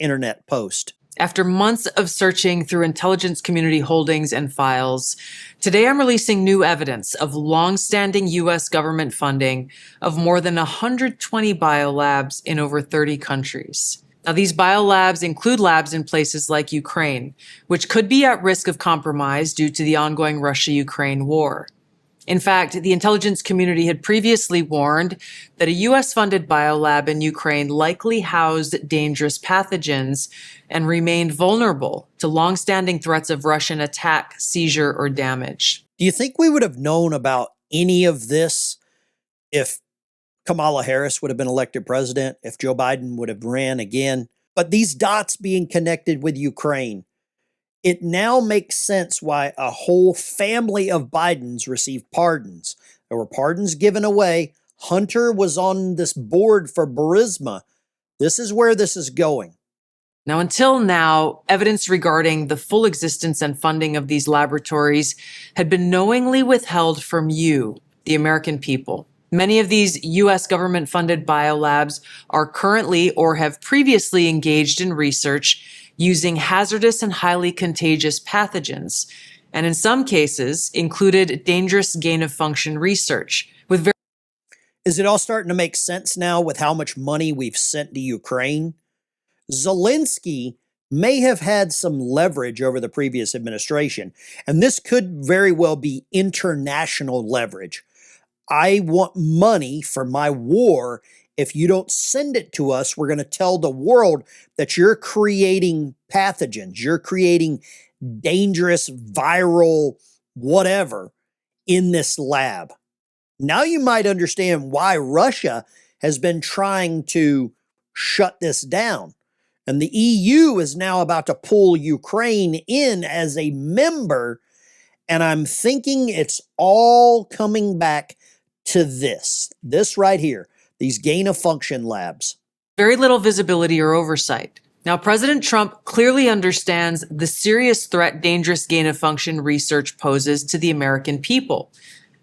internet post. After months of searching through intelligence community holdings and files, today I'm releasing new evidence of long-standing U.S. government funding of more than 120 biolabs in over 30 countries. Now, these biolabs include labs in places like Ukraine, which could be at risk of compromise due to the ongoing Russia-Ukraine war. In fact, the intelligence community had previously warned that a U.S.-funded biolab in Ukraine likely housed dangerous pathogens and remained vulnerable to long-standing threats of Russian attack, seizure, or damage. Do you think we would have known about any of this if Kamala Harris would have been elected president, if Joe Biden would have ran again? But these dots being connected with Ukraine, it now makes sense why a whole family of Bidens received pardons. There were pardons given away. Hunter was on this board for Burisma. This is where this is going. Now, until now, evidence regarding the full existence and funding of these laboratories had been knowingly withheld from you, the American people. Many of these U.S. government-funded biolabs are currently or have previously engaged in research using hazardous and highly contagious pathogens, and in some cases included dangerous gain-of-function research. Is it all starting to make sense now with how much money we've sent to Ukraine? Zelensky may have had some leverage over the previous administration, and this could very well be international leverage. I want money for my war. If you don't send it to us, we're going to tell the world that you're creating pathogens, you're creating dangerous viral whatever in this lab. Now you might understand why Russia has been trying to shut this down. And the EU is now about to pull Ukraine in as a member. And I'm thinking it's all coming back to this right here. These gain-of-function labs. Very little visibility or oversight. Now, President Trump clearly understands the serious threat dangerous gain-of-function research poses to the American people.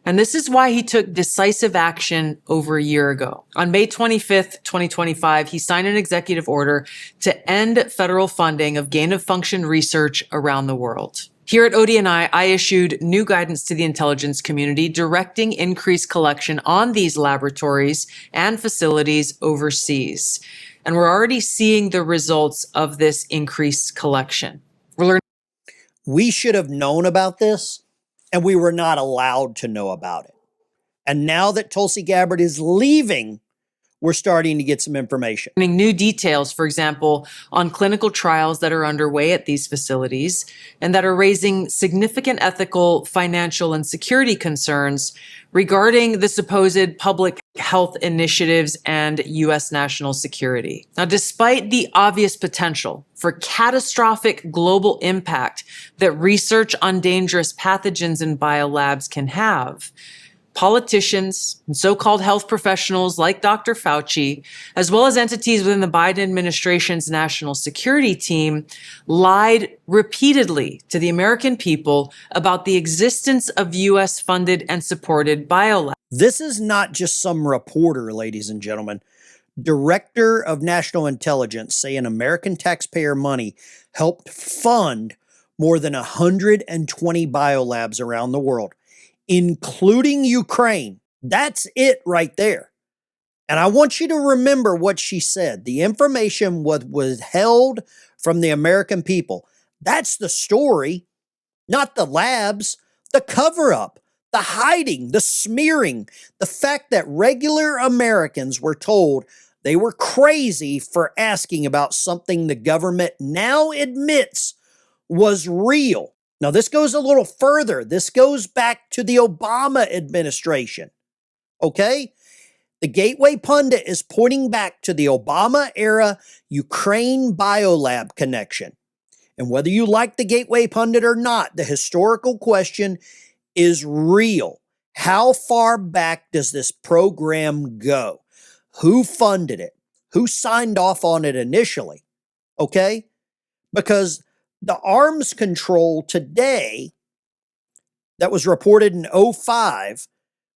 And this is why he took decisive action over a year ago. On May 25th, 2025, he signed an executive order to end federal funding of gain-of-function research around the world. Here at ODNI, I issued new guidance to the intelligence community directing increased collection on these laboratories and facilities overseas. And we're already seeing the results of this increased collection. We should have known about this, and we were not allowed to know about it. And now that Tulsi Gabbard is leaving, we're starting to get some information. New details, for example, on clinical trials that are underway at these facilities and that are raising significant ethical, financial, and security concerns regarding the supposed public health initiatives and U.S. national security. Now, despite the obvious potential for catastrophic global impact that research on dangerous pathogens in biolabs can have, politicians and so-called health professionals like Dr. Fauci, as well as entities within the Biden administration's national security team, lied repeatedly to the American people about the existence of U.S.-funded and supported biolabs. This is not just some reporter, ladies and gentlemen. Director of National Intelligence saying American taxpayer money helped fund more than 120 biolabs around the world, including Ukraine. That's it right there. And I want you to remember what she said. The information was withheld from the American people. That's the story, not the labs, the cover-up, the hiding, the smearing, the fact that regular Americans were told they were crazy for asking about something the government now admits was real. Now, this goes a little further. This goes back to the Obama administration, okay? The Gateway Pundit is pointing back to the Obama-era Ukraine biolab connection. And whether you like the Gateway Pundit or not, the historical question is real. How far back does this program go? Who funded it? Who signed off on it initially? Okay? Because the arms control today that was reported in 2005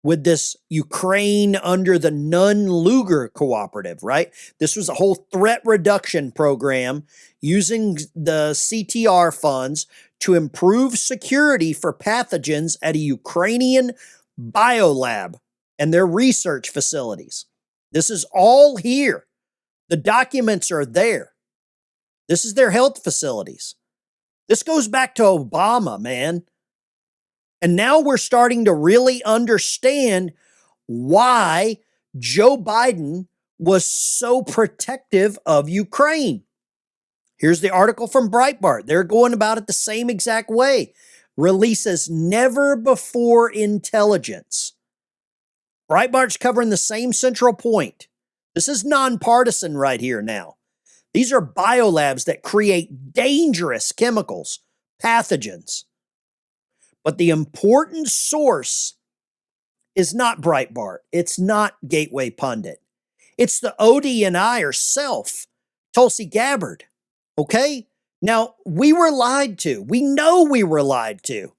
with this Ukraine under the Nunn-Lugar Cooperative, right? This was a whole threat reduction program using the CTR funds to improve security for pathogens at a Ukrainian biolab and their research facilities. This is all here. The documents are there. This is their health facilities. This goes back to Obama, man. And now we're starting to really understand why Joe Biden was so protective of Ukraine. Here's the article from Breitbart. They're going about it the same exact way. Releases never before intelligence. Breitbart's covering the same central point. This is nonpartisan right here now. These are biolabs that create dangerous chemicals, pathogens. But the important source is not Breitbart. It's not Gateway Pundit. It's the ODNI herself, Tulsi Gabbard. Okay? Now, we were lied to. We know we were lied to.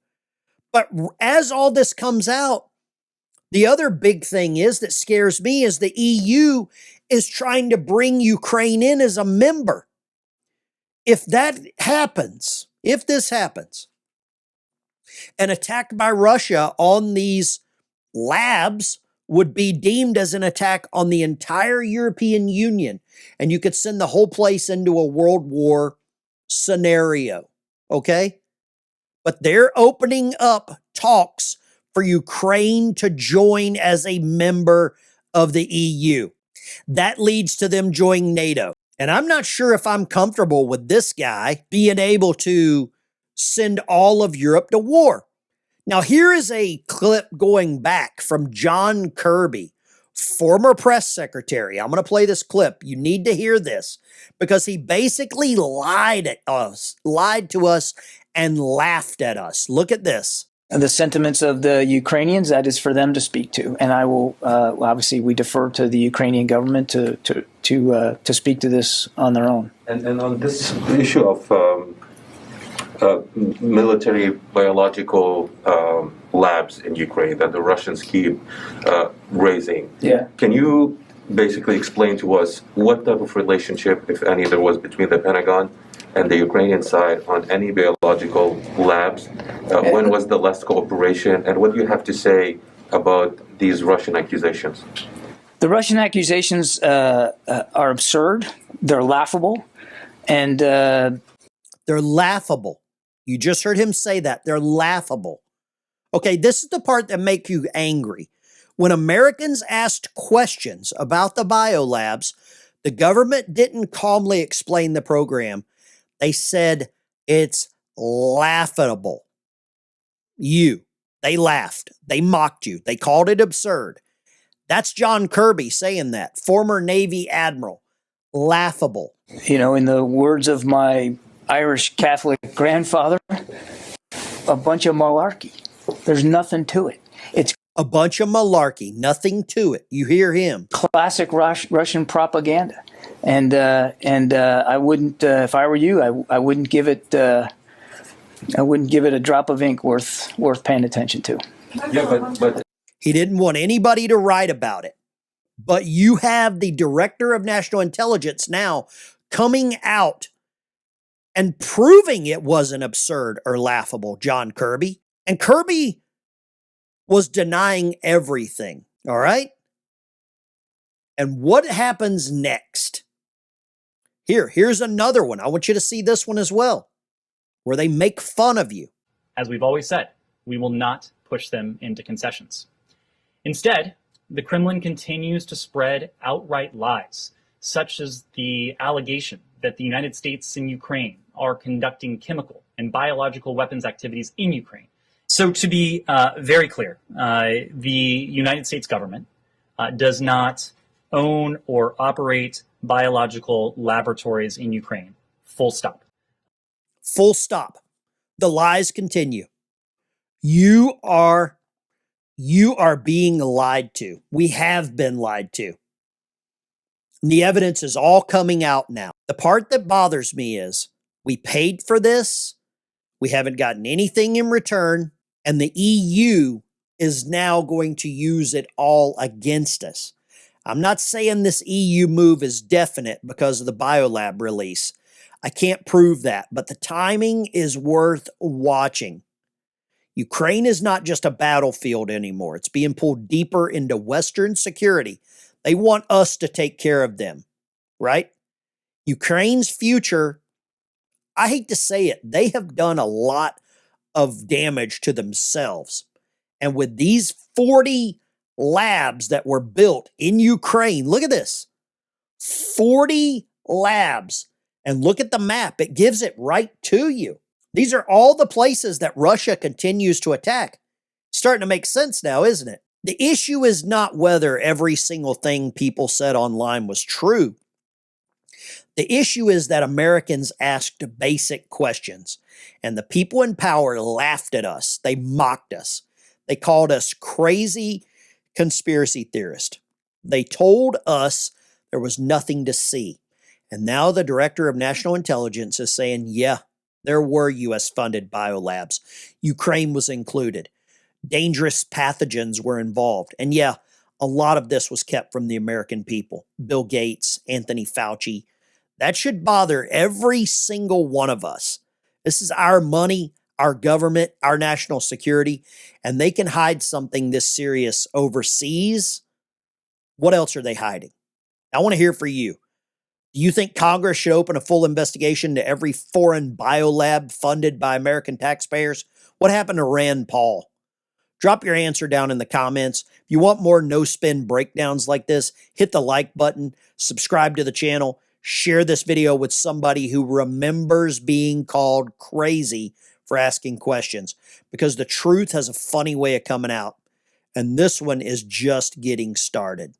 But as all this comes out, the other big thing that scares me is the EU is trying to bring Ukraine in as a member. If this happens, an attack by Russia on these labs would be deemed as an attack on the entire European Union, and you could send the whole place into a world war scenario, okay? But they're opening up talks for Ukraine to join as a member of the EU. That leads to them joining NATO. And I'm not sure if I'm comfortable with this guy being able to send all of Europe to war. Now, here is a clip going back from John Kirby, former press secretary. I'm going to play this clip. You need to hear this because he basically lied to us and laughed at us. Look at this. The sentiments of the Ukrainians, that is for them to speak to. And I will, obviously, we defer to the Ukrainian government to speak to this on their own. And on this issue of military biological labs in Ukraine that the Russians keep raising, can you basically explain to us what type of relationship, if any, there was between the Pentagon and the Ukrainian side on any biological labs? When was the last cooperation? And what do you have to say about these Russian accusations? The Russian accusations are absurd. They're laughable. And they're laughable. You just heard him say that. They're laughable. Okay, this is the part that makes you angry. When Americans asked questions about the biolabs, the government didn't calmly explain the program. They said it's laughable. They laughed. They mocked you. They called it absurd. That's John Kirby saying that, former Navy admiral. Laughable. You know, in the words of my Irish Catholic grandfather, a bunch of malarkey. There's nothing to it. It's a bunch of malarkey, nothing to it. You hear him. Classic Russian propaganda. And I wouldn't, if I were you, I wouldn't give it a drop of ink worth paying attention to. Yeah, but he didn't want anybody to write about it. But you have the director of national intelligence now coming out and proving it wasn't absurd or laughable, John Kirby. And Kirby was denying everything, all right? And what happens next? Here's another one. I want you to see this one as well, where they make fun of you. As we've always said, we will not push them into concessions. Instead, the Kremlin continues to spread outright lies, such as the allegation that the United States and Ukraine are conducting chemical and biological weapons activities in Ukraine. So to be very clear, the United States government does not own or operate biological laboratories in Ukraine. Full stop. Full stop. The lies continue. You are being lied to. We have been lied to. And the evidence is all coming out now. The part that bothers me is we paid for this. We haven't gotten anything in return. And the EU is now going to use it all against us. I'm not saying this EU move is definite because of the biolab release. I can't prove that, but the timing is worth watching. Ukraine is not just a battlefield anymore. It's being pulled deeper into Western security. They want us to take care of them, right? Ukraine's future, I hate to say it, they have done a lot of damage to themselves. And with these 40 labs that were built in Ukraine, look at this, 40 labs. And look at the map, it gives it right to you. These are all the places that Russia continues to attack. Starting to make sense now, isn't it? The issue is not whether every single thing people said online was true. The issue is that Americans asked basic questions, and the people in power laughed at us. They mocked us. They called us crazy conspiracy theorists. They told us there was nothing to see. And now the director of national intelligence is saying, yeah, there were U.S.-funded biolabs. Ukraine was included. Dangerous pathogens were involved. And yeah, a lot of this was kept from the American people. Bill Gates, Anthony Fauci. That should bother every single one of us. This is our money, our government, our national security, and they can hide something this serious overseas. What else are they hiding? I want to hear from you. Do you think Congress should open a full investigation to every foreign biolab funded by American taxpayers? What happened to Rand Paul? Drop your answer down in the comments. If you want more no-spin breakdowns like this, hit the like button, subscribe to the channel, share this video with somebody who remembers being called crazy for asking questions, because the truth has a funny way of coming out, and this one is just getting started.